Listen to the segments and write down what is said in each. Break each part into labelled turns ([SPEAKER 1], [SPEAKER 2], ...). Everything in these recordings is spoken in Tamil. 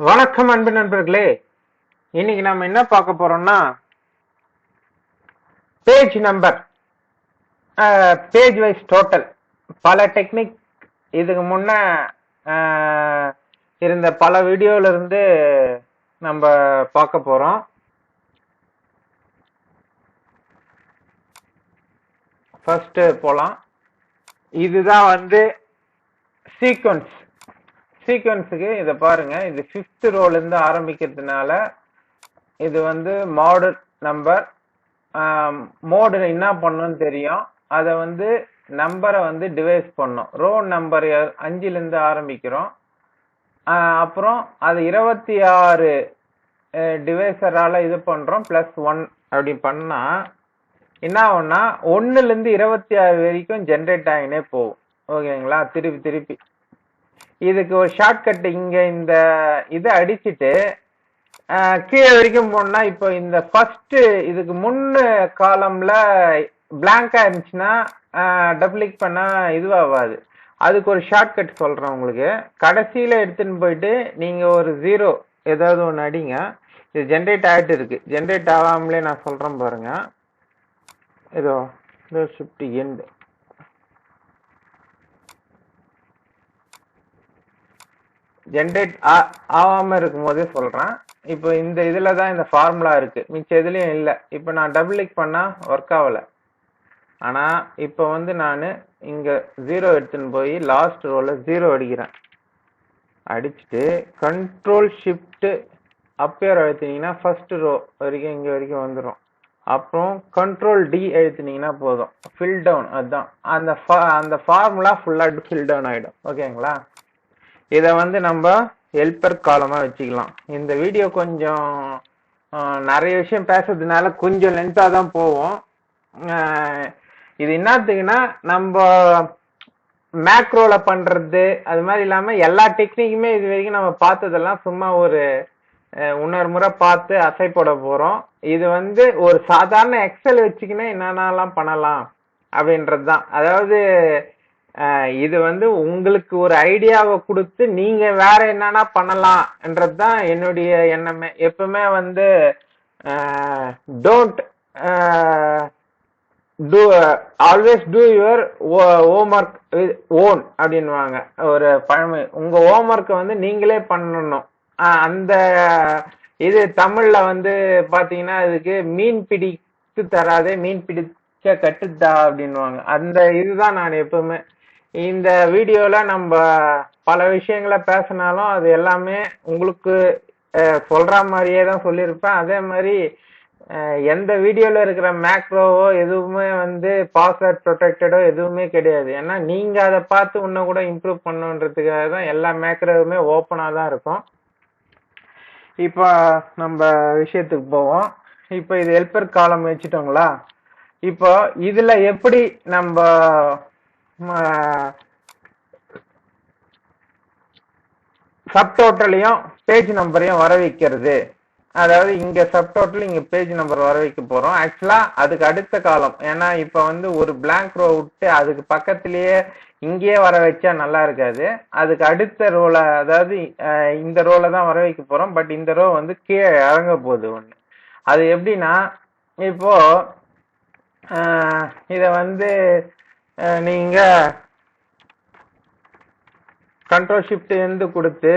[SPEAKER 1] வணக்கம் அன்பு நண்பர்களே. இன்னைக்கு நம்ம என்ன பார்க்க போறோம்னா page number, page wise total. பல டெக்னிக் இதுக்கு முன்ன இருந்த பல வீடியோல இருந்து நம்ம பார்க்க போறோம். ஃபர்ஸ்ட் போலாம். இதுதான் சீக்வன்ஸுக்கு இதை பாருங்க. இது 5th ரோல இருந்து ஆரம்பிக்கிறதுனால இது மாடல் நம்பர். மோடு என்ன பண்ணணும்னு தெரியும். அதை நம்பரை டிவைஸ் பண்ணும். ரோ நம்பர் 5ல இருந்து ஆரம்பிக்கிறோம். அப்புறம் அது 26 டிவைசரால இது பண்றோம். +1 அப்படி பண்ணா என்ன ஆகும்னா 1ல இருந்து 26 வரைக்கும் ஜென்ரேட் ஆகினே போகும். ஓகேங்களா? திருப்பி இதுக்கு ஒரு ஷார்ட்கட். இங்க இந்த இதை அடிச்சுட்டு கீழே வரைக்கும் போனா, இப்போ இந்த ஃபர்ஸ்ட் இதுக்கு முன்ன காலம்ல பிளாங்கா இருந்துச்சுன்னா டபுள் கிளிக் பண்ணா இதுவாகாது. அதுக்கு ஒரு ஷார்ட்கட் சொல்றேன் உங்களுக்கு. கடைசியில எடுத்துன்னு போயிட்டு நீங்க ஒரு 0 ஏதாவது ஒன்று அடிங்க. இது ஜென்ரேட் ஆகிட்டு இருக்கு. ஜென்ரேட் ஆகாமலே நான் சொல்றேன் பாருங்க. இதோ ஷிஃப்ட் எண்ட். ஜென்ரேட் ஆகாம இருக்கும் போதே சொல்றேன். இப்போ இந்த இதுல தான் இந்த ஃபார்முலா இருக்கு, மிச்ச எதுலயும் இல்லை. இப்போ நான் டபுள் கிளிக் பண்ணா ஒர்க் ஆகல. ஆனா இப்போ நான் இங்க 0 எடுத்துன்னு போய் லாஸ்ட் ரோல 0 அடிக்கிறேன். அடிச்சுட்டு கண்ட்ரோல் ஷிஃப்ட் அப்பேர் அழுத்தினீங்கன்னா ஃபர்ஸ்ட் ரோ வரைக்கும் இங்க வரைக்கும் வந்துடும். அப்புறம் கண்ட்ரோல் டி அழுத்தினீங்கன்னா போதும், ஃபில் டவுன். அதுதான் அந்த ஃபார்முலா ஃபுல்லா ஃபில் டவுன் ஆயிடும். ஓகேங்களா? இதை நம்ம ஹெல்பர் காலமா வச்சுக்கலாம். இந்த வீடியோ கொஞ்சம் நிறைய விஷயம் பேசுறதுனால கொஞ்சம் லென்த்தா தான் போவோம். இது என்னத்துக்குன்னா, நம்ம மேக்ரோல பண்றது அது மாதிரி இல்லாம எல்லா டெக்னிக்குமே இது வரைக்கும் நம்ம பார்த்ததெல்லாம் சும்மா ஒரு இன்னொரு முறை பார்த்து அசை போட போறோம். இது ஒரு சாதாரண எக்ஸல் வச்சுக்கினே என்னென்னலாம் பண்ணலாம் அப்படின்றது தான். அதாவது இது உங்களுக்கு ஒரு ஐடியாவை கொடுத்து நீங்க வேற என்னன்னா பண்ணலாம்ன்றதுதான் என்னுடைய எண்ணமே. எப்பவுமே don't do always do your homework own அப்படின்வாங்க ஒரு பழமை. உங்க ஹோம்ஒர்க்கை நீங்களே பண்ணணும். அந்த இது தமிழ்ல பாத்தீங்கன்னா இதுக்கு மீன் பிடித்து தராதே மீன் பிடிக்க கட்டுத்தா அப்படின்வாங்க. அந்த இதுதான் நான் எப்பவுமே இந்த வீடியோல நம்ம பல விஷயங்களை பேசினாலும் அது எல்லாமே உங்களுக்கு சொல்ற மாதிரியே தான் சொல்லியிருப்பேன். அதே மாதிரி எந்த வீடியோல இருக்கிற மேக்ரோவோ எதுவுமே பாஸ்வேர்ட் ப்ரொடெக்டடோ எதுவுமே கிடையாது. ஏன்னா நீங்க அதை பார்த்து இன்னும் கூட இம்ப்ரூவ் பண்ணுன்றதுக்காக தான் எல்லா மேக்ரோவுமே ஓப்பனா தான் இருக்கும். இப்போ நம்ம விஷயத்துக்கு போவோம். இப்போ இது ஹெல்பர் காலம் வச்சுட்டோங்களா? இப்போ இதுல எப்படி நம்ம சப்டோட்டலையும் பேஜ் நம்பரையும் வர வைக்கிறது. அதாவது இங்க சப்டோட்டல், இங்க பேஜ் நம்பர் வர வைக்க போறோம். ஆக்சுவலா அதுக்கு அடுத்த காலம். ஏன்னா இப்ப ஒரு பிளாங்க் ரோ விட்டு அதுக்கு பக்கத்திலேயே இங்கேயே வர வச்சா நல்லா இருக்காது. அதுக்கு அடுத்த ரோல, அதாவது இந்த ரோல தான் வர வைக்க போறோம். பட் இந்த ரோ கீழே இறங்க போகுது ஒண்ணு. அது எப்படின்னா, இப்போ இத நீங்க கண்ட்ரோல் ஷிஃப்ட் எந்து கொடுத்து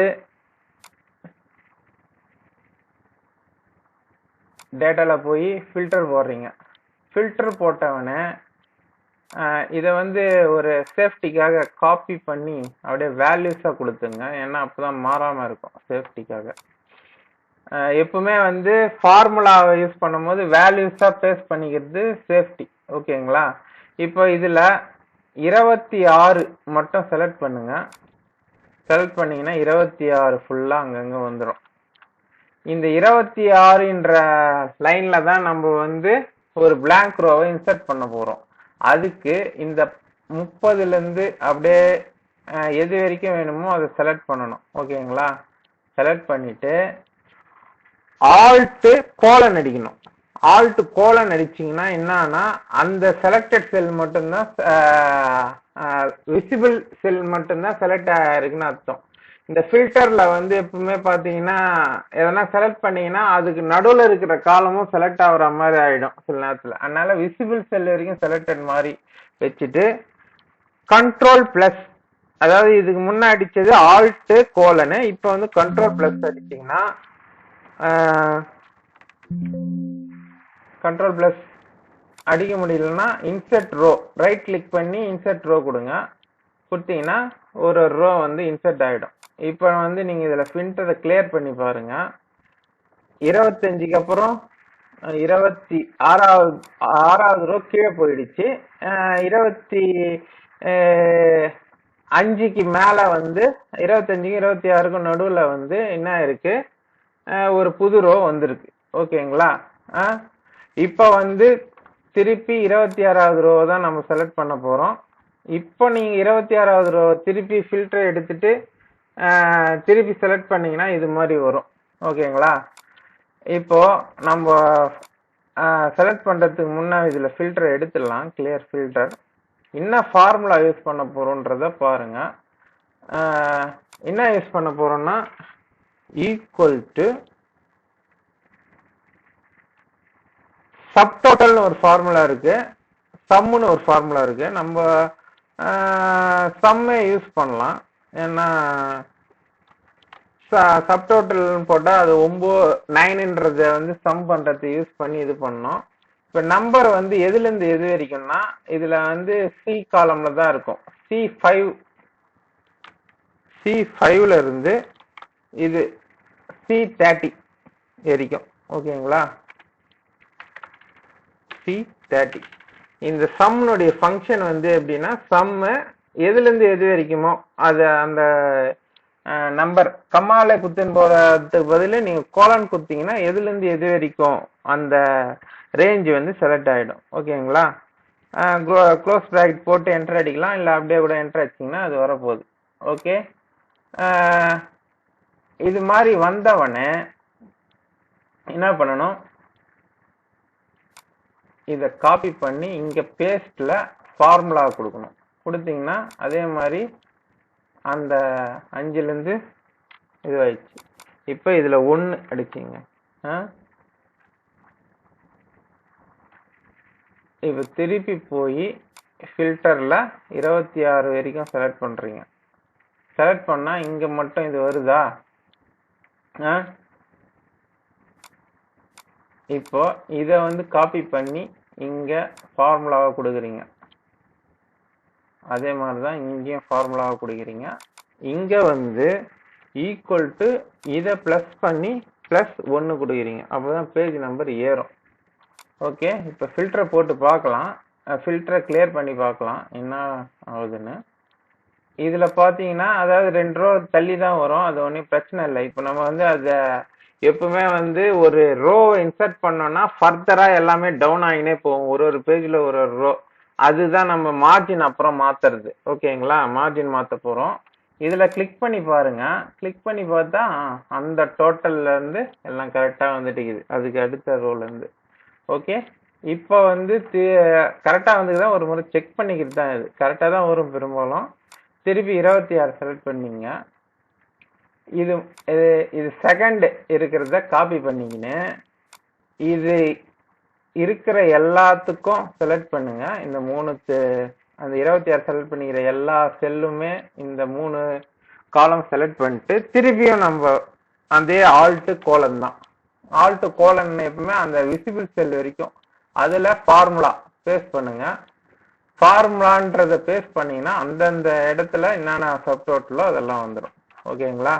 [SPEAKER 1] டேட்டால போய் ஃபில்டர் போடுறீங்க. ஃபில்டர் போட்டவனே இதை ஒரு சேஃப்டிக்காக காப்பி பண்ணி அப்படியே வேல்யூஸா கொடுத்துங்க. ஏன்னா அப்பதான் மாறாம இருக்கும் சேஃப்டிக்காக. எப்பவுமே ஃபார்முலாவை யூஸ் பண்ணும்போது வேல்யூஸா பேஸ்ட் பண்ணிக்கிறது சேஃப்டி. ஓகேங்களா? இப்போ இதுல 26 மட்டும் செலக்ட் பண்ணுங்க. செலக்ட் பண்ணீங்கன்னா 26 ஃபுல்லா அங்கங்க வந்துடும். இந்த 26ன்ற லைன்ல தான் நம்ம ஒரு பிளாங்க் ரோவை இன்சர்ட் பண்ண போறோம். அதுக்கு இந்த 30ல இருந்து அப்படியே எது வரைக்கும் வேணுமோ அதை செலக்ட் பண்ணணும். ஓகேங்களா? செலக்ட் பண்ணிட்டு ஆல்ட் கோலன் அடிக்கணும். ஆல்ட் கோலன் அடிச்சிங்கன்னா என்னன்னா, அந்த செலக்டட் செல் மட்டும்தான் விசிபிள் செல் மட்டும்தான் செலக்ட் ஆயிருக்குன்னு அர்த்தம். இந்த ஃபில்டர்ல வந்து எப்பவுமே பாத்தீங்கன்னா எதனா செலக்ட் பண்ணீங்கன்னா அதுக்கு நடுவுல இருக்கிற காலமும் செலக்ட் ஆகுற மாதிரி ஆயிடும் சில நேரத்துல. அதனால விசிபிள் செல் வரைக்கும் செலக்டட் மாதிரி வச்சுட்டு கண்ட்ரோல் பிளஸ், அதாவது இதுக்கு முன்ன அடிச்சது ஆல்ட் கோலனு, இப்ப வந்து கண்ட்ரோல் பிளஸ் அடிச்சீங்கன்னா கண்ட்ரோல் பிளஸ் அடிக்க முடியலன்னா இன்சர்ட் ரோ ரைட் கிளிக் பண்ணி இன்சர்ட் ரோ கொடுங்க. கொடுத்தீங்கன்னா ஒரு ரோ வந்து இன்சர்ட் ஆயிடும். இப்போ வந்து நீங்க இதுல பிரிண்டரை கிளியர் பண்ணி பாருங்க. 25க்கு அப்புறம் 26வது ரோ கீழே போயிடுச்சு. 25க்கு மேல வந்து 25க்கும் 26க்கும் நடுவுல வந்து என்ன இருக்கு, ஒரு புது ரோ வந்திருக்கு. ஓகேங்களா? இப்ப வந்து திருப்பி 26வது ரோ தான் நம்ம செலக்ட் பண்ண போறோம். இப்போ நீங்க 26வது ரோ திருப்பி ஃபில்டர் எடுத்துட்டு திருப்பி செலக்ட் பண்ணீங்கன்னா இது மாதிரி வரும். ஓகேங்களா? இப்போ நம்ம செலக்ட் பண்றதுக்கு முன்ன இதுல ஃபில்டர் எடுத்துடலாம். Clear filter. என்ன ஃபார்முலா யூஸ் பண்ண போறோம்ன்றத பாருங்க. என்ன யூஸ் பண்ண போறோம்னா ஈக்குவல் டு சப்டோட்டல்னு ஒரு ஃபார்முலா இருக்கு, சம்னு ஒரு ஃபார்முலா இருக்கு. நம்ம சம்மே யூஸ் பண்ணலாம். ஏன்னா சப்டோட்டல் போட்டா அது 9ன்றத வந்து சம் பண்றது யூஸ் பண்ணி இது பண்ணோம். இப்ப நம்பர் வந்து எதுல இருந்து எது வரைக்கும்னா இதுல வந்து சி காலம்ல தான் இருக்கும். C5ல இருந்து இது C30 வரைக்கும். ஓகேங்களா? C30 இந்த சம்னுடைய ஃபங்க்ஷன் வந்து எப்படின்னா சம் எதுல இருந்து எது வரைக்குமோ அது அந்த நம்பர் கம்மால குத்துன்னு போறதுக்கு பதிலு நீங்க கோலன் குத்தீங்கன்னா எதுல இருந்து எது வரைக்கும் அந்த ரேஞ்ச் வந்து செலக்ட் ஆயிடும். ஓகேங்களா? க்ளோஸ் பிராக்கெட் போட்டு என்டர் அடிக்கலாம், இல்ல அப்படியே கூட என்டர் அடிச்சீங்கன்னா அது வரப்போகுது. ஓகே, இது மாதிரி வந்தவனே என்ன பண்ணணும், இத காப்பி பண்ணி இங்க பேஸ்ட்ல ஃபார்முலா கொடுக்கணும். கொடுத்தீங்கன்னா அதே மாதிரி அந்த 5ல இருந்து இதுவாயிடுச்சு. இப்ப இதுல 1 அடிச்சீங்க. இப்ப திருப்பி போய் ஃபில்டர்ல 26 வரைக்கும் செலக்ட் பண்றீங்க. செலக்ட் பண்ணா இங்க மட்டும் இது வருதா? இப்போ இத வந்து காப்பி பண்ணி இங்க ஃபார்முலாவை கொடுக்குறீங்க. அதே மாதிரிதான் இங்கேயும் ஃபார்முலாவை கொடுக்குறீங்க. இங்க வந்து ஈக்குவல் டு இத பிளஸ் பண்ணி +1 கொடுக்குறீங்க. அப்பதான் பேஜ் நம்பர் ஏறும். ஓகே, இப்ப ஃபில்டரை போட்டு பார்க்கலாம். ஃபில்டரை கிளியர் பண்ணி பார்க்கலாம் என்ன ஆகுதுன்னு. இதுல பாத்தீங்கன்னா அதாவது 2 ரோ தள்ளி தான் வரும், அது ஒன்றும் பிரச்சனை இல்லை. இப்போ நம்ம வந்து அதை எப்பவுமே வந்து ஒரு ரோ இன்சர்ட் பண்ணோம்னா ஃபர்தரா எல்லாமே டவுன் ஆகினே போகும், ஒரு பேஜ்ல ஒரு ரோ. அதுதான் நம்ம மார்ஜின் அப்புறம் மாத்துறது. ஓகேங்களா? மார்ஜின் மாத்த போறோம். இதுல கிளிக் பண்ணி பாருங்க. கிளிக் பண்ணி பார்த்தா அந்த டோட்டல்ல இருந்து எல்லாம் கரெக்டா வந்துட்டு அதுக்கு அடுத்த ரோல இருந்து. ஓகே, இப்போ வந்து கரெக்டா வந்துதான் ஒரு முறை செக் பண்ணிக்கிட்டு தான். இது கரெக்டா தான் வரும் பெரும்பாலும். திருப்பி 26 செலக்ட் பண்ணீங்க. இது செகண்ட் இருக்கிறத காப்பி பண்ணிக்கின்னு இது இருக்கிற எல்லாத்துக்கும் செலக்ட் பண்ணுங்க. இந்த 3 அந்த 26 செலக்ட் பண்ணிக்கிற எல்லா செல்லுமே இந்த 3 காலம் செலக்ட் பண்ணிட்டு திருப்பியும் நம்ம அதே ஆல்ட் கோலன் தான். ஆல்ட் கோலன் எப்பவுமே அந்த விசிபிள் செல் வரைக்கும் அதுல ஃபார்முலா பேஸ்ட் பண்ணுங்க. ஃபார்முலான்றத பேஸ்ட் பண்ணீங்கன்னா அந்தந்த இடத்துல என்னென்ன சப்டோட்டலோ அதெல்லாம் வந்துடும். ஓகேங்களா?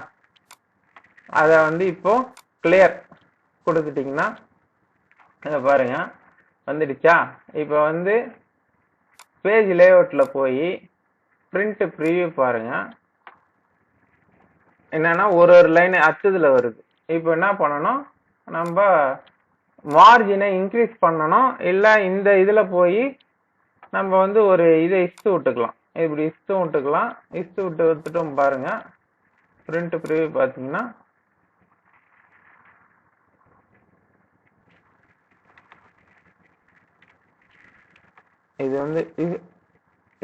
[SPEAKER 1] அத வந்து இப்போ கிளியர் கொடுத்துட்டீங்கன்னா பாருங்க வந்துடுச்சா? இப்ப வந்து பேஜ் லேஅவுட்ல போய் பிரிண்ட் ப்ரிவியூ பாருங்க. என்னன்னா ஒரு லைன் அடுத்ததுல வருது. இப்போ என்ன பண்ணணும், நம்ம மார்ஜினை இன்க்ரீஸ் பண்ணணும். இல்ல இந்த இதுல போய் நம்ம வந்து ஒரு இதை இஸ்து விட்டுக்கலாம். இப்படி இஸ்து விட்டுக்கலாம். இஸ்து விட்டுட்டும் பாருங்க. பிரிண்ட் ப்ரிவியூ பாத்தீங்கன்னா இது வந்து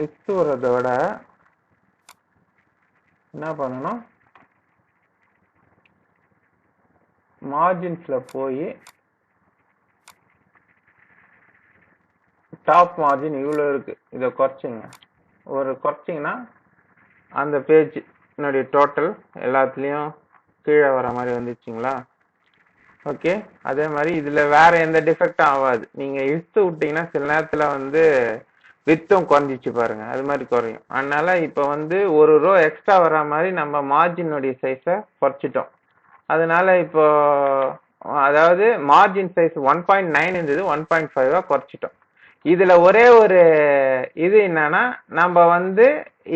[SPEAKER 1] இஸ்து வர்றதை விட என்ன பண்ணணும், மார்ஜின்ஸ்ல போய் டாப் மார்ஜின் இவ்வளோ இருக்கு, இதை குறைச்சிங்க. குறைச்சிங்கன்னா அந்த பேஜ் என்னுடைய டோட்டல் எல்லாத்துலேயும் கீழே வர மாதிரி வந்துச்சுங்களா? ஓகே, அதே மாதிரி இதில் வேற எந்த டிஃபெக்டும் ஆகாது. நீங்கள் இழுத்து விட்டீங்கன்னா சில நேரத்தில் வந்து வித்தும் குறைஞ்சிச்சு பாருங்க, அது மாதிரி குறையும். அதனால இப்போ வந்து ஒரு ரோ எக்ஸ்ட்ரா வர மாதிரி நம்ம மார்ஜினுடைய சைஸை குறைச்சிட்டோம். அதனால இப்போ அதாவது மார்ஜின் சைஸ் 1.9 இருந்தது, 1.5 குறைச்சிட்டோம். இதுல ஒரே ஒரு இது என்னன்னா, நம்ம வந்து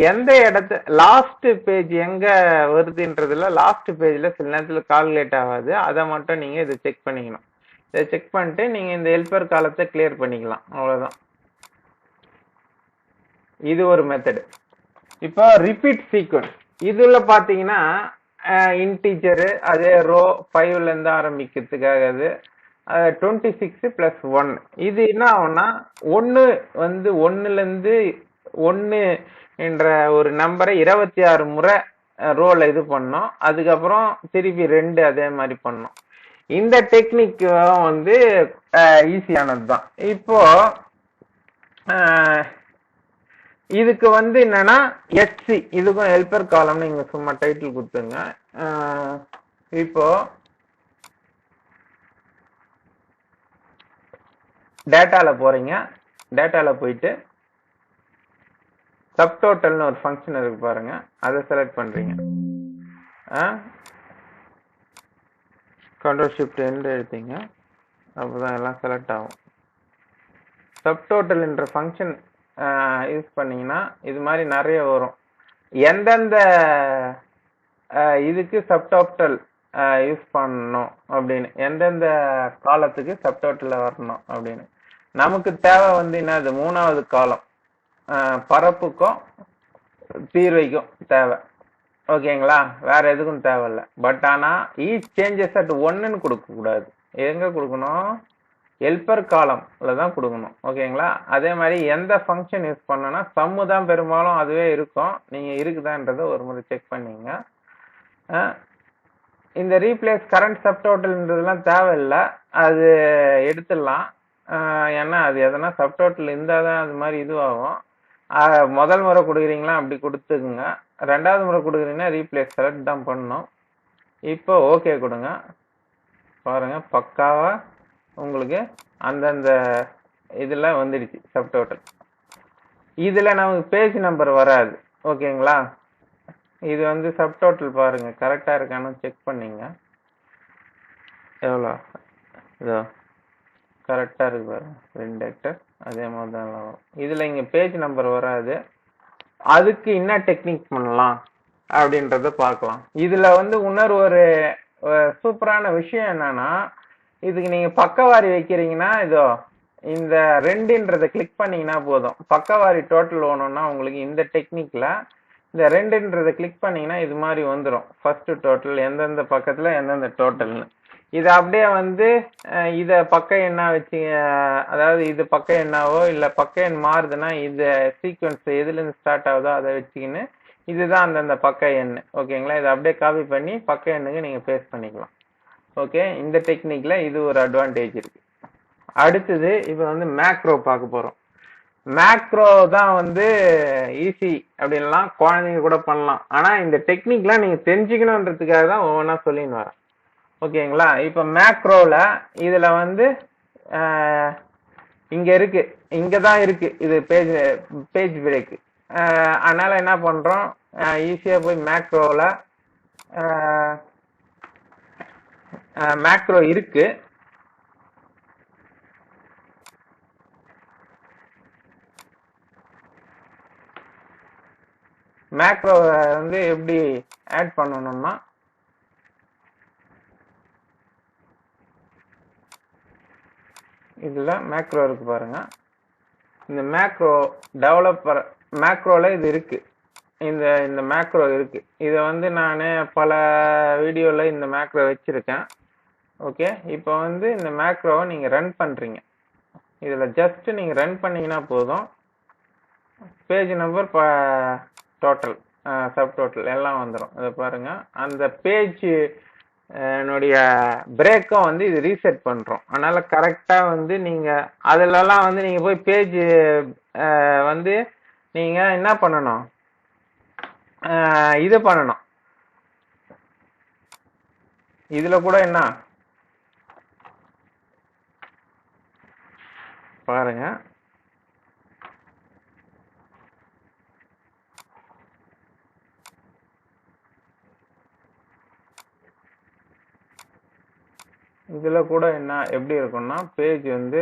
[SPEAKER 1] எந்த இடத்து லாஸ்ட் பேஜ் எங்க வருதுன்றதுல லாஸ்ட் பேஜ்ல சில நேரத்துல கால்குலேட் ஆகாது. அதை மட்டும் நீங்க இதை செக் பண்ணிக்கணும். இதை செக் பண்ணிட்டு நீங்க இந்த ஹெல்பர் காலத்தை கிளியர் பண்ணிக்கலாம், அவ்வளவுதான். இது ஒரு மெத்தடு. இப்போ ரிப்பீட் சீக்வன்ஸ் இதுல பாத்தீங்கன்னா இன்டீஜரு அதே ரோ 5ல இருந்து ஆரம்பிக்கிறதுக்காக அது 26 + 1. இது என்ன ஆகும்னா 1 வந்து 1ல இருந்து 1 என்ற ஒரு நம்பரை 26 முறை ரோல இது பண்ணோம். அதுக்கப்புறம் திருப்பி 2 அதே மாதிரி பண்ணோம். இந்த டெக்னிக் வந்து ஈஸியானது தான். இப்போ இதுக்கு வந்து என்னன்னா HC இதுக்கும் ஹெல்பர் காலம்னு இங்க சும்மா டைட்டில் கொடுத்துங்க. இப்போ டேட்டால போறீங்க, டேட்டால போயிட்டு சப்டோட்டல்னு ஒரு ஃபங்க்ஷன் இருக்கு பாருங்க, அதை செலக்ட் பண்றீங்க. கண்ட்ரோல் ஷிஃப்ட் என்டர் எடுத்தீங்க, அப்பதான் எல்லாம் செலக்ட் ஆகும். சப்டோட்டல் என்ற ஃபங்க்ஷன் யூஸ் பண்ணீங்கன்னா இது மாதிரி நிறைய வரும். எந்தெந்த இதுக்கு சப்டோட்டல் யூஸ் பண்ணணும் அப்படின்னு, எந்தெந்த காலத்துக்கு சப்டோட்டல்ல வரணும் அப்படின்னு. நமக்கு தேவை வந்து என்னது, 3வது காலம் பரப்புக்கும் தீர்வைக்கும் தேவை. ஓகேங்களா, வேற எதுக்கும் தேவையில்லை. பட் ஆனா ஈச் சேஞ்சஸ் அட் 1ன்னு கொடுக்க கூடாது. எங்க கொடுக்கணும், ஹெல்பர் காலம்ல தான் கொடுக்கணும். ஓகேங்களா, அதே மாதிரி எந்த ஃபங்க்ஷன் யூஸ் பண்ணனா சம்மு தான் பெரும்பாலும் அதுவே இருக்கும். நீங்க இருக்குதான்றதை ஒரு முறை செக் பண்ணீங்க. இந்த ரீப்ளேஸ் கரண்ட் சப்டோட்டல்ன்றதுலாம் தேவையில்லை, அது எடுத்துடலாம். ஏன்னா அது எதனா சப்டோட்டல் இருந்தால் தான் அது மாதிரி இதுவாகும். முதல் முறை கொடுக்குறீங்களா அப்படி கொடுத்துக்குங்க. 2வது முறை கொடுக்குறீங்கன்னா ரீப்ளேஸ் செலக்ட் தான் பண்ணணும். இப்போ ஓகே கொடுங்க. பாருங்க பக்காவா உங்களுக்கு அந்தந்த இதில் வந்துடுச்சு சப்டோட்டல். இதில் நமக்கு பேஜ் நம்பர் வராது. ஓகேங்களா, இது வந்து சப்டோட்டல் பாருங்க கரெக்டாக இருக்கான்னு செக் பண்ணிங்க. எவ்வளோ இதோ கரெக்டாக இருக்கு பாருங்க, 2 ஹெக்டர் அதே மாதிரி தான் வரும். இதில் இங்கே பேஜ் நம்பர் வராது. அதுக்கு என்ன டெக்னிக் பண்ணலாம் அப்படின்றத பார்க்கலாம். இதில் வந்து இன்னொரு ஒரு சூப்பரான விஷயம் என்னன்னா, இதுக்கு நீங்கள் பக்கவாரி வைக்கிறீங்கன்னா இதோ இந்த 2ன்றதை கிளிக் பண்ணீங்கன்னா போதும். பக்கவாரி டோட்டல் வேணும்னா உங்களுக்கு இந்த டெக்னிக்ல இந்த 2ன்றதை கிளிக் பண்ணீங்கன்னா இது மாதிரி வந்துடும். ஃபர்ஸ்ட் டோட்டல் எந்தெந்த பக்கத்தில் எந்தெந்த டோட்டல்னு. இதை அப்படியே வந்து இதை பக்க எண்ணா வச்சு, அதாவது இது பக்க எண்ணாவோ இல்லை பக்க எண் மாறுதுன்னா இந்த சீக்வன்ஸ் எதுலேருந்து ஸ்டார்ட் ஆகுதோ அதை வச்சுக்கின்னு இதுதான் அந்தந்த பக்க எண். ஓகேங்களா, இதை அப்படியே காப்பி பண்ணி பக்க எண்ணுக்கு நீங்கள் பேஸ்ட் பண்ணிக்கலாம். ஓகே, இந்த டெக்னிக்ல இது ஒரு அட்வான்டேஜ் இருக்கு. அடுத்தது இப்போ வந்து மேக்ரோ பார்க்க போகிறோம். மேக்ரோ தான் வந்து ஈஸி அப்படின்லாம் குழந்தைங்க கூட பண்ணலாம். ஆனால் இந்த டெக்னிக்லாம் நீங்கள் தெரிஞ்சுக்கணுன்றதுக்காக தான் ஒவ்வொன்றா சொல்லின்னு வரேன். ஓகேங்களா, இப்போ மேக்ரோவில் இதில் வந்து இங்கே இருக்கு, இங்கே தான் இருக்கு இது பேஜ் பிரேக்கு. அதனால என்ன பண்ணுறோம், ஈஸியாக போய் மேக்ரோவில் மேக்ரோ இருக்கு. மேக்ரோ வந்து எப்படி ஆட் பண்ணணும்னா, இதுல மேக்ரோ இருக்கு பாருங்க. இந்த மேக்ரோ டெவலப்பர் மேக்ரோல இது இருக்கு, இந்த மேக்ரோ இருக்கு. இதை வந்து நான் பல வீடியோல இந்த மேக்ரோ வச்சிருக்கேன். ஓகே, இப்போ வந்து இந்த மேக்ரோவை நீங்க ரன் பண்றீங்க. இதுல ஜஸ்ட் நீங்க ரன் பண்ணீங்கன்னா போதும், page number total sub total எல்லாம் வந்துடும். இதை பாருங்க, அந்த பேஜ் என்னுடைய பிரேக்கும் வந்து இது ரீசெட் பண்றோம். அதனால கரெக்டா வந்து நீங்க அதுலலாம் வந்து நீங்க போய் பேஜ் வந்து நீங்க என்ன பண்ணணும், இது பண்ணணும். இதுல கூட என்ன பாருங்க, இதுல கூட என்ன எப்படி இருக்கும்னா பேஜ் வந்து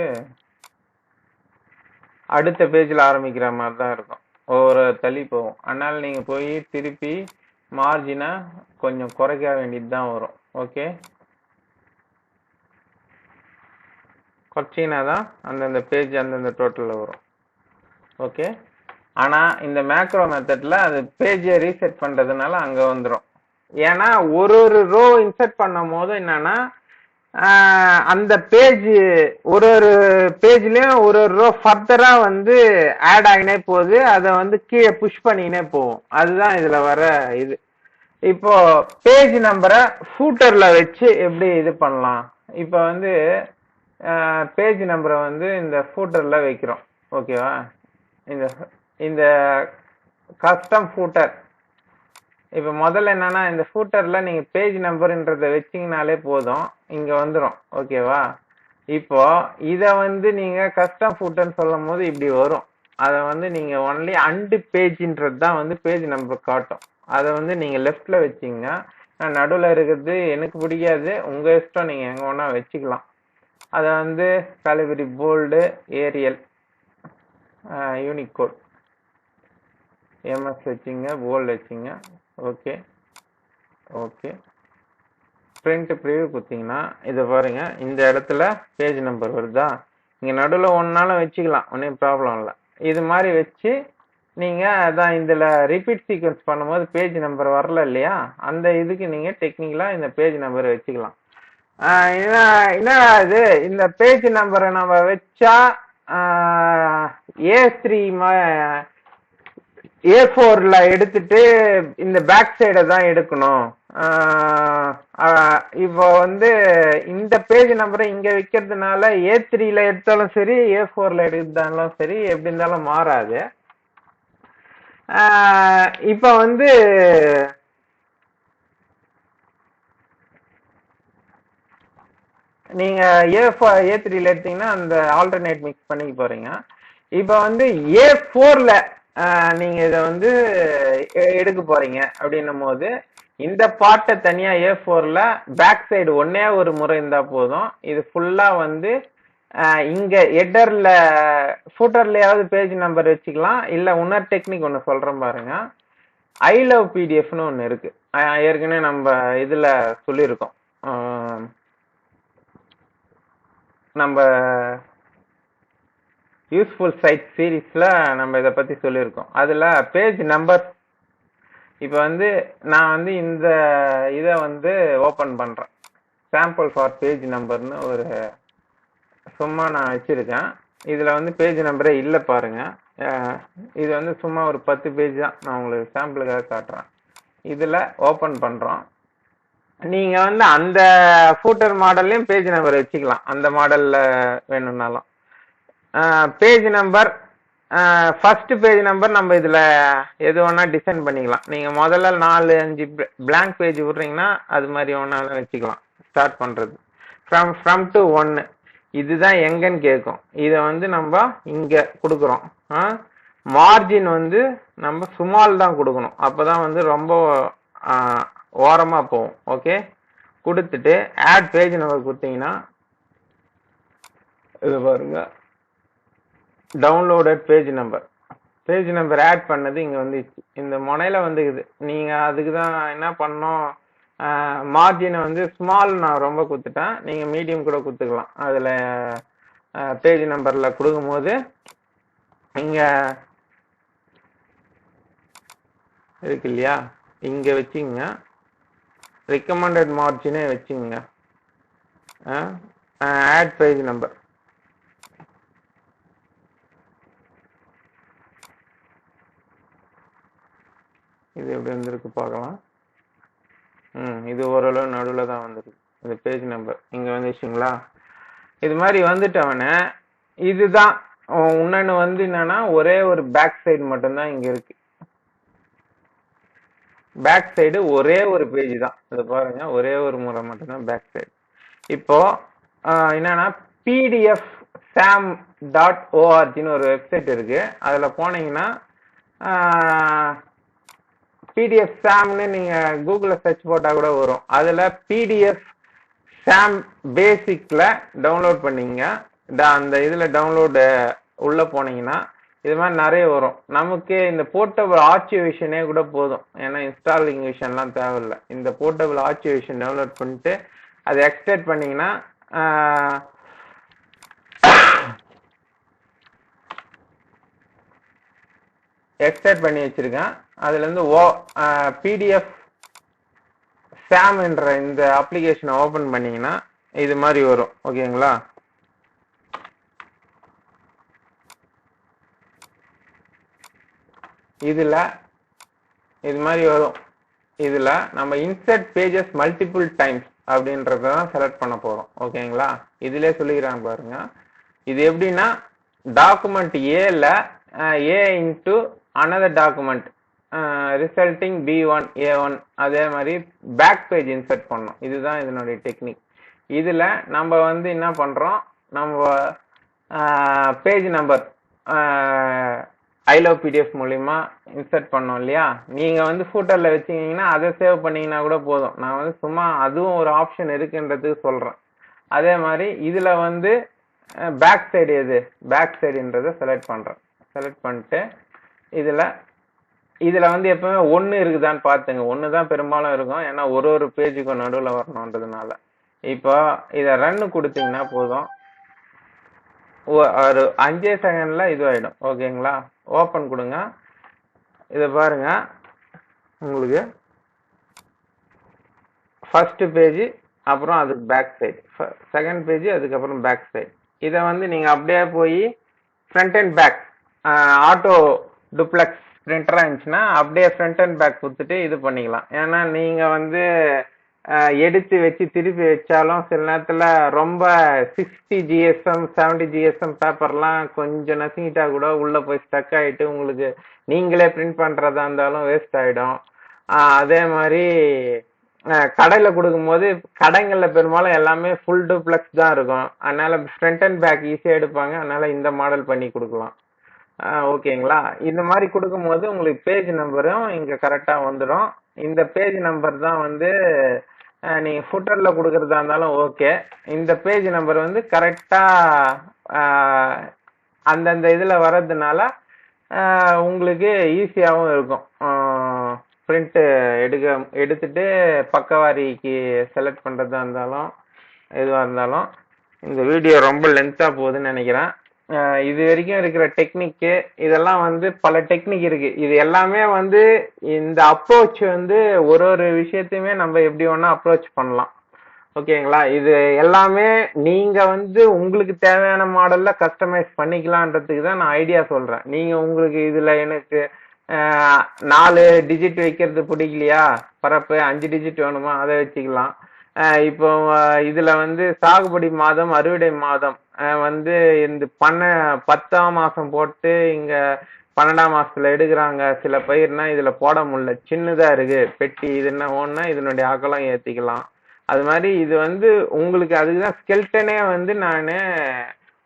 [SPEAKER 1] அடுத்த பேஜ்ல ஆரம்பிக்கிற மாதிரி தான் இருக்கும், ஒவ்வொரு தள்ளி போகும். அதனால நீங்க போய் திருப்பி மார்ஜினை கொஞ்சம் குறைக்க வேண்டியது தான் வரும். ஓகே, குறைச்சிங்கன்னா தான் அந்தந்த பேஜ் அந்தந்த டோட்டல்ல வரும். ஓகே, ஆனா இந்த மேக்ரோ மெத்தட்ல அது பேஜை ரீசெட் பண்றதுனால அங்க வந்துடும். ஏன்னா ஒரு ஒரு ரோ இன்சர்ட் பண்ணும் போது என்னன்னா அந்த பேஜ் ஒரு ஒரு பேஜ்லயும் ஒரு ஒரு ரோ ஃபர்தரா வந்து ஆட் ஆகினே போகுது, அதை வந்து கீழே புஷ் பண்ணினே போகும். அதுதான் இதுல வர இது. இப்போ பேஜ் நம்பரை ஃபூட்டர்ல வச்சு எப்படி இது பண்ணலாம், இப்போ வந்து பேஜ் நம்பரை வந்து இந்த ஃபூட்டர்ல வைக்கிறோம். ஓகேவா, இந்த இந்த கஸ்டம் ஃபூட்டர். இப்ப முதல்ல என்னன்னா இந்த ஃபூட்டர்ல நீங்க பேஜ் நம்பர்ன்றத வச்சீங்கனாலே போதும், இங்க வந்துடும். ஓகேவா, இப்போ இத வந்து நீங்க கஸ்டம் ஃபூட்டர்னு சொல்லும் போது இப்படி வரும். அதை வந்து நீங்க ஒன்லி அண்டு பேஜ்ன்றது தான் வந்து பேஜ் நம்பர் காட்டும். அதை வந்து நீங்க லெஃப்ட்ல வச்சீங்க, நடுவில் இருக்கிறது எனக்கு பிடிக்காது, உங்க இஷ்டம், நீங்க எங்க வேணா வச்சுக்கலாம். அதை வந்து காலிபரி போல்டு ஏரியல் யூனிகோட் எம்எஸ் வச்சிங்க, போல்டு வச்சிங்க. ஓகே ஓகே, பிரிண்ட் ப்ரிவ்யூ கொடுத்தீங்கன்னா இதை பாருங்க, இந்த இடத்துல பேஜ் நம்பர் வருதா, இங்க நடுவில் ஒன்னாலும் வச்சுக்கலாம், ஒன்றும் ப்ராப்ளம் இல்லை. இது மாதிரி வச்சு நீங்க அதான் இதுல ரிப்பீட் சீக்வன்ஸ் பண்ணும்போது பேஜ் நம்பர் வரல இல்லையா, அந்த இதுக்கு நீங்க டெக்னிக்கலா இந்த பேஜ் நம்பர் வச்சுக்கலாம். என்ன இது, இந்த பேஜ் நம்பரை நம்ம வச்சா A3 A4ல எடுத்துட்டு இந்த பேக் சைட தான் எடுக்கணும். இப்போ வந்து இந்த பேஜ் நம்பரை இங்க வைக்கிறதுனால A3ல எடுத்தாலும் சரி, A4ல எடுத்தாலும் சரி, எப்படி இருந்தாலும் மாறாது. இப்ப வந்து நீங்க A3ல எடுத்தீங்கன்னா அந்த ஆல்டர்னேட் மிக்ஸ் பண்ணிக்க போறீங்க. இப்ப வந்து A4ல நீங்க இத வந்து எடுக்க போறீங்க அப்படின்னும் போது இந்த பார்ட்டை தனியா A4ல பேக் சைடு ஒன்னே ஒரு முறை இருந்தா போதும். இது ஃபுல்லா வந்து இங்க ஹெட்டர்ல ஃபூட்டர்லயாவது பேஜ் நம்பர் வச்சுக்கலாம். இல்ல இன்னொரு டெக்னிக் ஒன்னு சொல்றேன் பாருங்க, ஐ லவ் பிடிஎஃப்னு ஒன்னு இருக்கு, ஏற்கனவே நம்ம இதுல சொல்லியிருக்கோம், நம்ம யூஸ்ஃபுல் சைட் சீரீஸ்ல நம்ம இதை பத்தி சொல்லியிருக்கோம். அதுல பேஜ் நம்பர், இப்ப வந்து நான் வந்து இந்த இதை வந்து ஓபன் பண்றேன், சாம்பிள் ஃபார் பேஜ் நம்பர்னு ஒரு சும்மா நான் வச்சிருக்கேன். இதுல வந்து பேஜ் நம்பரே இல்ல பாருங்க. இது வந்து சும்மா ஒரு 10 பேஜ் தான், நான் உங்களுக்கு சாம்பிளுக்காக காட்டுறேன். இதுல ஓபன் பண்றோம். நீங்க வந்து அந்த ஃபூட்டர் மாடல்லையும் பேஜ் நம்பர் வச்சுக்கலாம், அந்த மாடல்ல வேணும்னாலும். Page number, first page number நம்ம இதுல எது வேணா டிசைன் பண்ணிக்கலாம். நீங்க முதல்ல 4-5 பிளாங்க் பேஜ் விடுறீங்கன்னா அது மாதிரி வேணாலும் வச்சுக்கலாம். ஸ்டார்ட் பண்றது ஃப்ரம் டு 1, இதுதான் எங்கன்னு கேட்கும். இதை வந்து நம்ம இங்க கொடுக்குறோம். மார்ஜின் வந்து நம்ம ஸ்மால் தான் கொடுக்கணும், அப்பதான் வந்து ரொம்ப ஓரமா போகும். ஓகே, கொடுத்துட்டு ஆட் பேஜ் நம்பர் கொடுத்தீங்கன்னா இது பாருங்க, டவுன்லோடட் பேஜ் நம்பர் ஆட் பண்ணது இங்க வந்து இந்த முனையில வந்துக்குது. நீங்க அதுக்கு தான் என்ன பண்ணணும், மார்ஜினை வந்து ஸ்மால் நான் ரொம்ப கொடுத்துட்டேன், நீங்க மீடியம் கூட கொடுத்துக்கலாம். அதுல பேஜ் நம்பர்ல கொடுக்கும் போது இங்க இருக்கு இல்லையா, இங்க வச்சுங்க, ரெக்கமெண்டட் மார்ஜினே வச்சுங்க, ஆட் பேஜ் நம்பர். இது எப்படி வந்திருக்கு பார்க்கலாம். இது ஓரளவு நடுவில் தான் வந்துருக்கு. இந்த பேஜ் நம்பர் இங்கே வந்துச்சுங்களா? இது மாதிரி வந்துட்டவனே இதுதான். இன்னொன்று வந்து என்னன்னா ஒரே ஒரு பேக் சைடு மட்டும்தான் இங்கே இருக்கு. பேக் சைடு ஒரே ஒரு பேஜ் தான். இது பாருங்க, ஒரே ஒரு முறை மட்டும்தான் பேக் சைடு. இப்போ என்னன்னா pdfsam.orgன்னு ஒரு வெப்சைட் இருக்கு. அதுல போனீங்கன்னா பிடிஎஃப் சாம்னு நீங்க கூகுள்ல சர்ச் போட்டா கூட வரும். அதுல பிடிஎஃப் சாம் பேசிக்ல டவுன்லோட் பண்ணீங்க. அந்த இதுல டவுன்லோடு உள்ள போனீங்கன்னா இது மாதிரி நிறைய வரும். நமக்கு இந்த போர்ட்டபிள் ஆர்ச்சிவேஷனே கூட போதும். ஏன்னா இன்ஸ்டாலிங் விஷன்லாம் தேவையில்லை. இந்த போர்ட்டபிள் ஆர்ச்சிவேஷன் டவுன்லோட் பண்ணிட்டு அதை எக்ஸ்ட்ராக்ட் பண்ணீங்கன்னா எக்ஸ்ட்ராக்ட் பண்ணி வச்சிருக்கேன். அதுல இருந்து பிடிஎஃப் சாம் என்ற இந்த அப்ளிகேஷனை ஓபன் பண்ணீங்கன்னா இது மாதிரி வரும். ஓகேங்களா? இதுல இது மாதிரி வரும். இதுல நம்ம இன்சர்ட் பேஜஸ் மல்டிபிள் டைம்ஸ் அப்படின்றதான் செலக்ட் பண்ண போறோம். ஓகேங்களா? இதுல சொல்லிக்கிறாங்க பாருங்க. இது எப்படின்னா டாக்குமெண்ட் ஏல ஏ into another document resulting b1 a1 அதே மாதிரி பேக் பேஜ் இன்சர்ட் பண்ணோம். இதுதான் இதனுடைய டெக்னிக். இதுல நம்ம வந்து என்ன பண்றோம், நம்ம page number I love PDF மூலியமா இன்சர்ட் பண்ணோம் இல்லையா? நீங்க வந்து ஃபூட்டர்ல வச்சீங்கன்னா அதை சேவ் பண்ணீங்கன்னா கூட போதும். நான் வந்து சும்மா அதுவும் ஒரு ஆப்ஷன் இருக்குன்றதுக்கு சொல்றேன். அதே மாதிரி இதுல வந்து பேக் சைடு எது பேக் சைடுன்றதை செலக்ட் பண்றேன். செலக்ட் பண்ணிட்டு இதுல வந்து எப்பவுமே 1 இருக்குதான்னு பாத்துங்க. 1 தான் பெரும்பாலும் இருக்கும். ஏன்னா ஒரு பேஜுக்கும் நடுவில் வரணும்ன்றதுனால. இப்போ இத ரன் கொடுத்தீங்கன்னா போதும், ஒரு 5 செகண்ட்ல இது ஆயிடும். ஓகேங்களா? ஓபன் கொடுங்க. இத பாருங்க, உங்களுக்கு ஃபர்ஸ்ட் பேஜ், அப்புறம் அதுக்கு பேக் சைடு, செகண்ட் பேஜ், அதுக்கப்புறம் பேக் சைடு. இத வந்து நீங்க அப்படியே போய் front and back auto duplex பிரிண்டரா இருந்துச்சுன்னா அப்படியே ஃப்ரண்ட் அண்ட் பேக் கொடுத்துட்டு இது பண்ணிக்கலாம். ஏன்னா நீங்க வந்து எடுத்து வச்சு திருப்பி வச்சாலும் சில நேரத்துல ரொம்ப 60 GSM 70 GSM பேப்பர்லாம் கொஞ்சம் நசுங்கிட்டா கூட உள்ள போய் ஸ்டக் ஆயிட்டு உங்களுக்கு நீங்களே பிரிண்ட் பண்றதா இருந்தாலும் வேஸ்ட் ஆயிடும். அதே மாதிரி கடையில கொடுக்கும் போது கடைகள்ல பெரும்பாலும் எல்லாமே ஃபுல் டூப்ளெக்ஸ் தான் இருக்கும். அதனால ஃப்ரண்ட் அண்ட் பேக் ஈஸியா எடுப்பாங்க. அதனால இந்த மாடல் பண்ணி கொடுக்கலாம். ஓகேங்களா? இந்த மாதிரி கொடுக்கும் போது உங்களுக்கு பேஜ் நம்பரும் இங்க கரெக்டா வந்துடும். இந்த பேஜ் நம்பர் தான் வந்து நீங்க ஃபுட்டர்ல கொடுக்கறதா இருந்தாலும் ஓகே. இந்த பேஜ் நம்பர் வந்து கரெக்டா அந்தந்த இதுல வர்றதுனால உங்களுக்கு ஈஸியாகவும் இருக்கும். பிரிண்ட் எடுத்துட்டு பக்கவாரிக்கு செலக்ட் பண்றதா இருந்தாலும் எதுவா இருந்தாலும். இந்த வீடியோ ரொம்ப லென்த்தா போகுதுன்னு நினைக்கிறேன். இது வரைக்கும் இருக்கிற டெக்னிக்கு இதெல்லாம் வந்து பல டெக்னிக் இருக்கு. இது எல்லாமே வந்து இந்த அப்ரோச் வந்து ஒரு விஷயத்தையுமே நம்ம எப்படி வேணா அப்ரோச் பண்ணலாம். ஓகேங்களா? இது எல்லாமே நீங்க வந்து உங்களுக்கு தேவையான மாடல்ல கஸ்டமைஸ் பண்ணிக்கலான்றதுக்கு தான் நான் ஐடியா சொல்றேன். நீங்க உங்களுக்கு இதுல எனக்கு 4 டிஜிட் வைக்கிறது பிடிக்கலையா, பரப்பு 5 டிஜிட் வேணுமா, அதை வச்சுக்கலாம். இப்போ இதுல வந்து சாகுபடி மாதம் அறுவடை மாதம் வந்து இந்த 10ஆம் மாசம் போட்டு இங்க 12ஆம் மாசத்துல எடுக்கிறாங்க சில பயிர்னா இதுல போட முடியல, சின்னதா இருக்கு பெட்டி, இதுன்னா ஒன்னா இதனுடைய அகலம் ஏத்திக்கலாம். அது மாதிரி இது வந்து உங்களுக்கு அதுக்குதான் ஸ்கெல்டனே வந்து நான்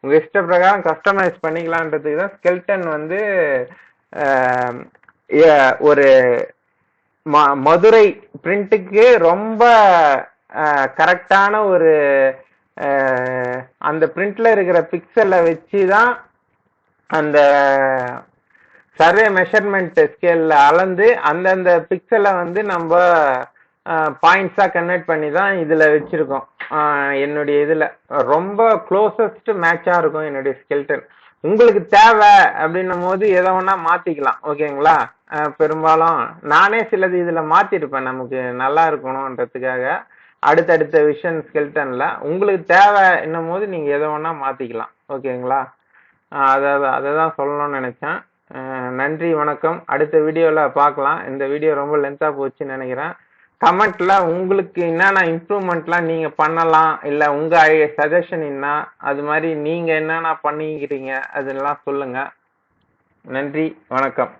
[SPEAKER 1] உங்க இஷ்ட பிரகாரம் கஸ்டமைஸ் பண்ணிக்கலான்றதுக்கு தான் ஸ்கெல்டன் வந்து ஒரு மதுரை பிரிண்ட்டுக்கு ரொம்ப கரெக்டான ஒரு அந்த பிரிண்ட்ல இருக்கிற பிக்சலை வச்சுதான் அந்த சர்வே மெஷர்மெண்ட் ஸ்கேல்ல அளந்து அந்தந்த பிக்சலை வந்து நம்ம பாயிண்ட்ஸா கன்வெர்ட் பண்ணி தான் இதுல வச்சிருக்கோம். என்னுடைய இதுல ரொம்ப க்ளோசஸ்ட் மேட்சா இருக்கும் என்னுடைய ஸ்கெல்டன். உங்களுக்கு தேவை அப்படின்னும் போது எதை வேணா மாத்திக்கலாம். ஓகேங்களா? பெரும்பாலும் நானே சிலது இதுல மாத்திருப்பேன் நமக்கு நல்லா இருக்கணும்ன்றதுக்காக. அடுத்தடுத்த விஷன் ஸ்கெல்டன்ல உங்களுக்கு தேவை என்னும் போது நீங்க எதை வேணா மாத்திக்கலாம். ஓகேங்களா? அதான் சொல்லணும்னு நினைச்சேன். நன்றி, வணக்கம். அடுத்த வீடியோல பார்க்கலாம். இந்த வீடியோ ரொம்ப லென்த்தா போச்சுன்னு நினைக்கிறேன். கமெண்ட்ல உங்களுக்கு என்னென்ன இம்ப்ரூவ்மெண்ட்லாம் நீங்க பண்ணலாம், இல்ல உங்க சஜஷன் என்ன, அது மாதிரி நீங்க என்னென்ன பண்ணிக்கிறீங்க அதெல்லாம் சொல்லுங்க. நன்றி, வணக்கம்.